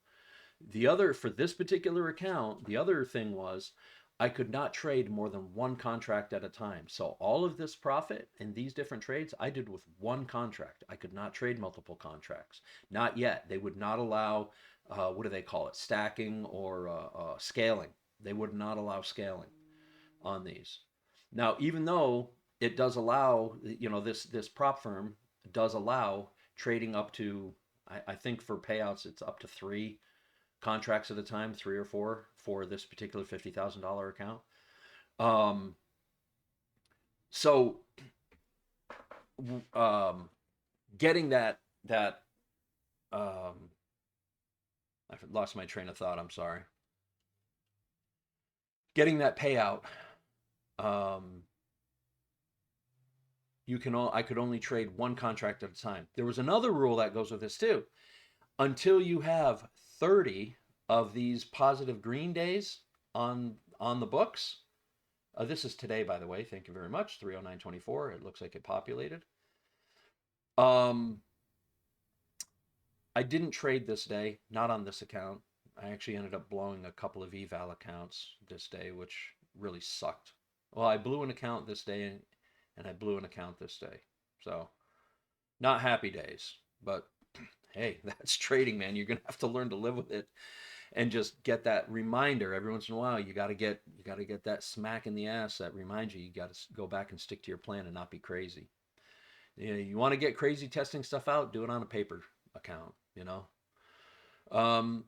For this particular account, the other thing was I could not trade more than one contract at a time. So all of this profit in these different trades, I did with one contract. I could not trade multiple contracts. Not yet. They would not allow, what do they call it, stacking or scaling. They would not allow scaling on these. Now, even though it does allow, this prop firm does allow trading up to, I think for payouts, it's up to 3 contracts at a time, 3 or 4 for this particular $50,000 account. Um, so getting that I've lost my train of thought. I'm sorry. Getting that payout, um, I could only trade one contract at a time. There was another rule that goes with this too. Until you have 30 of these positive green days on the books. This is today, by the way. Thank you very much. 30924. It looks like it populated. I didn't trade this day, not on this account. I actually ended up blowing a couple of eval accounts this day, which really sucked. Well, I blew an account this day and I blew an account this day. So, not happy days, but hey, that's trading, man. You're gonna have to learn to live with it and just get that reminder every once in a while. You got to get that smack in the ass that reminds you got to go back and stick to your plan and not be crazy. You want to get crazy testing stuff out, do it on a paper account.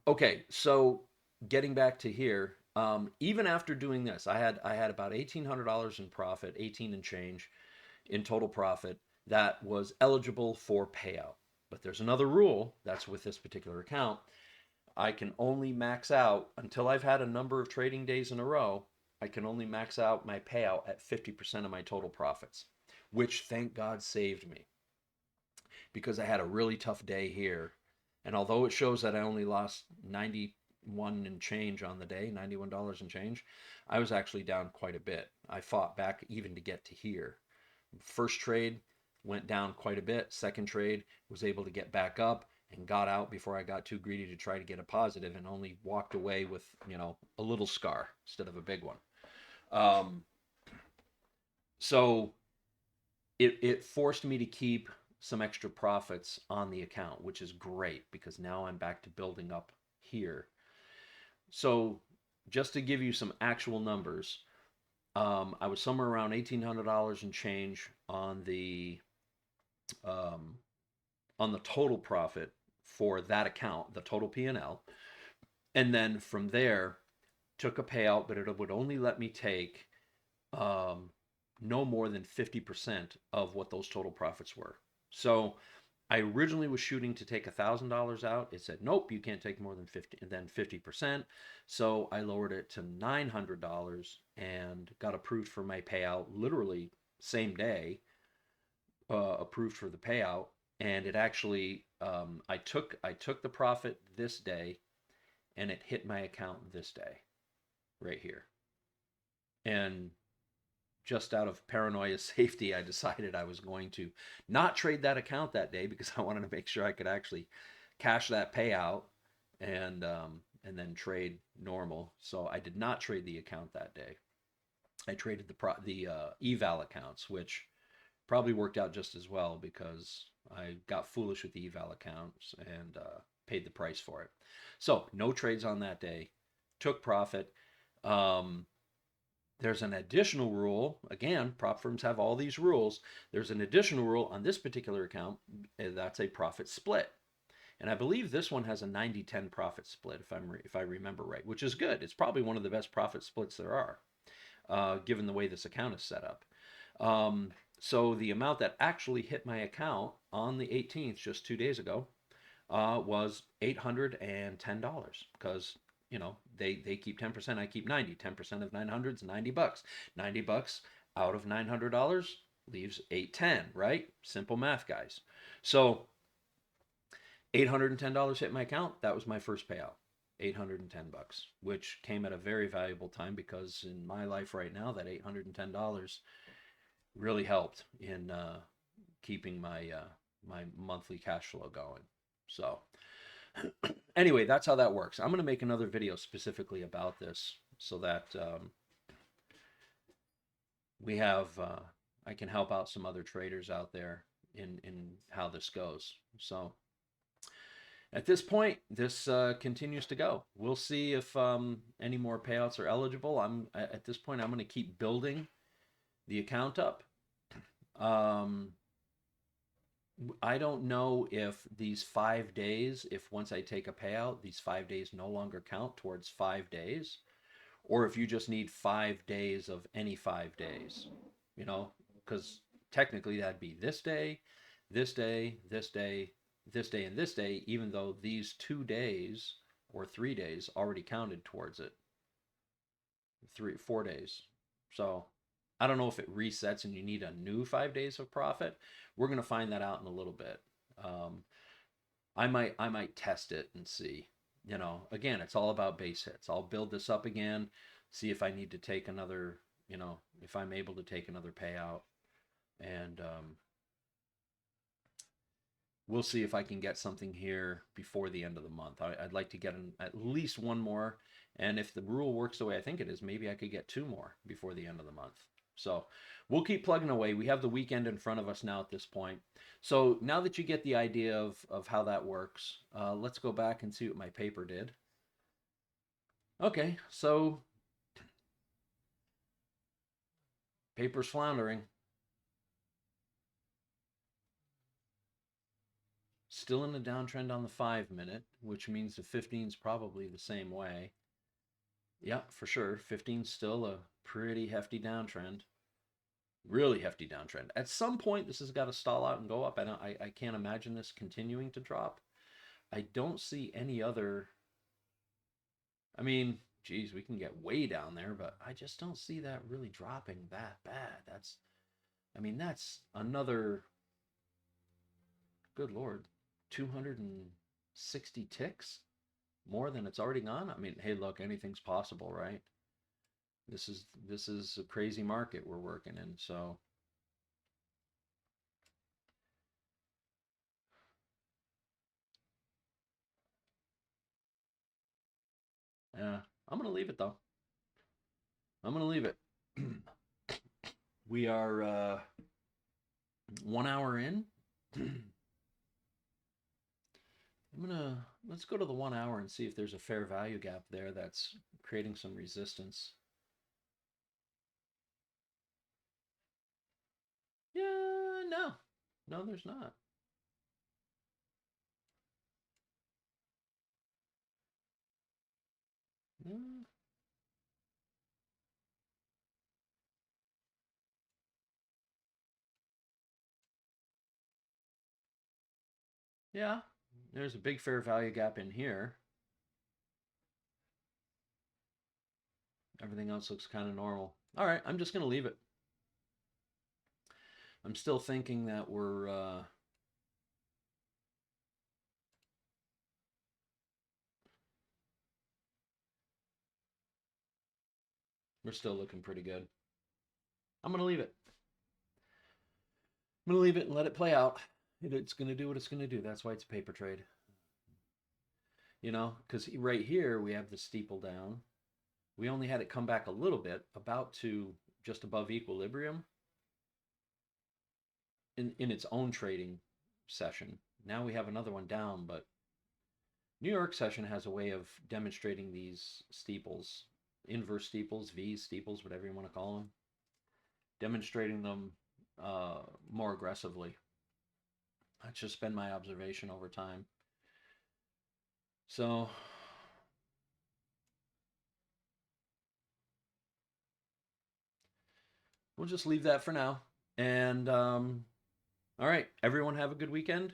Okay, so getting back to here, even after doing this, I had about $1,800 in profit, 18 and change in total profit that was eligible for payout. But there's another rule that's with this particular account. I can only max out until I've had a number of trading days in a row. I can only max out my payout at 50% of my total profits, which thank God saved me because I had a really tough day here. And although it shows that I only lost 91 and change on the day, $91 and change, I was actually down quite a bit. I fought back even to get to here. First trade went down quite a bit. Second trade was able to get back up and got out before I got too greedy to try to get a positive and only walked away with, a little scar instead of a big one. So it forced me to keep some extra profits on the account, which is great because now I'm back to building up here. So just to give you some actual numbers, I was somewhere around $1,800 and change on the total profit for that account, the total P&L. And then from there, took a payout, but it would only let me take no more than 50% of what those total profits were. So I originally was shooting to take $1,000 out. It said, nope, you can't take more than 50%. So I lowered it to $900 and got approved for my payout literally same day, approved for the payout. And it actually, I took the profit this day and it hit my account this day right here. And just out of paranoia safety, I decided I was going to not trade that account that day because I wanted to make sure I could actually cash that payout and then trade normal. So I did not trade the account that day. I traded the eval accounts, which probably worked out just as well because I got foolish with the eval accounts and paid the price for it. So no trades on that day. Took profit. There's an additional rule. Again, prop firms have all these rules. There's an additional rule on this particular account. That's a profit split. And I believe this one has a 90-10 profit split, if I remember right, which is good. It's probably one of the best profit splits there are, given the way this account is set up. So the amount that actually hit my account on the 18th, just 2 days ago, was $810, because they keep 10%, I keep 90. 10% of 900 is $90. $90 out of $900 leaves 810, right? Simple math, guys. So $810 hit my account. That was my first payout. $810, which came at a very valuable time, because in my life right now, that $810 really helped in keeping my my monthly cash flow going. So anyway, that's how that works. I'm going to make another video specifically about this, so that we have I can help out some other traders out there in how this goes. So at this point, this continues to go. We'll see if any more payouts are eligible. At this point, I'm going to keep building the account up. I don't know if these 5 days, if once I take a payout, these 5 days no longer count towards 5 days, or if you just need 5 days of any 5 days, because technically that'd be this day, this day, this day, this day, and this day, even though these 2 days or 3 days already counted towards it. 4 days. So I don't know if it resets and you need a new 5 days of profit. We're going to find that out in a little bit. I might test it and see. Again, it's all about base hits. I'll build this up again, see if I need to take another, if I'm able to take another payout, and we'll see if I can get something here before the end of the month. I'd like to get at least one more, and if the rule works the way I think it is, maybe I could get 2 more before the end of the month. So we'll keep plugging away. We have the weekend in front of us now at this point. So now that you get the idea of how that works, let's go back and see what my paper did. Okay, so paper's floundering. Still in the downtrend on the 5-minute, which means the 15 is probably the same way. Yeah, for sure. 15's still a pretty hefty downtrend. Really hefty downtrend. At some point, this has got to stall out and go up. I can't imagine this continuing to drop. I don't see any other... I mean, geez, we can get way down there, but I just don't see that really dropping that bad. That's another... Good Lord. 260 ticks? More than it's already gone? I mean, hey, look, anything's possible, right? This is a crazy market we're working in, so yeah, I'm gonna leave it though. I'm gonna leave it. We are 1 hour in. Let's go to the 1 hour and see if there's a fair value gap there that's creating some resistance. Yeah, no, there's not. No. Yeah, there's a big fair value gap in here. Everything else looks kind of normal. All right, I'm just going to leave it. I'm still thinking that we're still looking pretty good. I'm going to leave it. I'm going to leave it and let it play out. It's going to do what it's going to do. That's why it's a paper trade. Because right here we have the steeple down. We only had it come back a little bit, about to just above equilibrium in its own trading session. Now we have another one down, but New York session has a way of demonstrating these steeples inverse steeples, V's, steeples, whatever you want to call them, demonstrating them more aggressively. That's just been my observation over time. So we'll just leave that for now. And all right, everyone have a good weekend.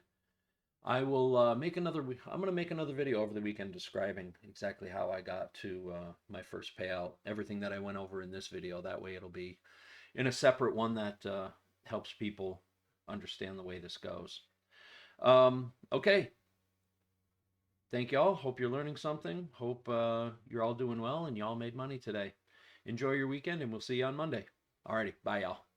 I will make another. I'm going to make another video over the weekend describing exactly how I got to my first payout, everything that I went over in this video. That way, it'll be in a separate one that helps people understand the way this goes. Okay. Thank y'all. Hope you're learning something. Hope you're all doing well and y'all made money today. Enjoy your weekend, and we'll see you on Monday. Alrighty, bye y'all.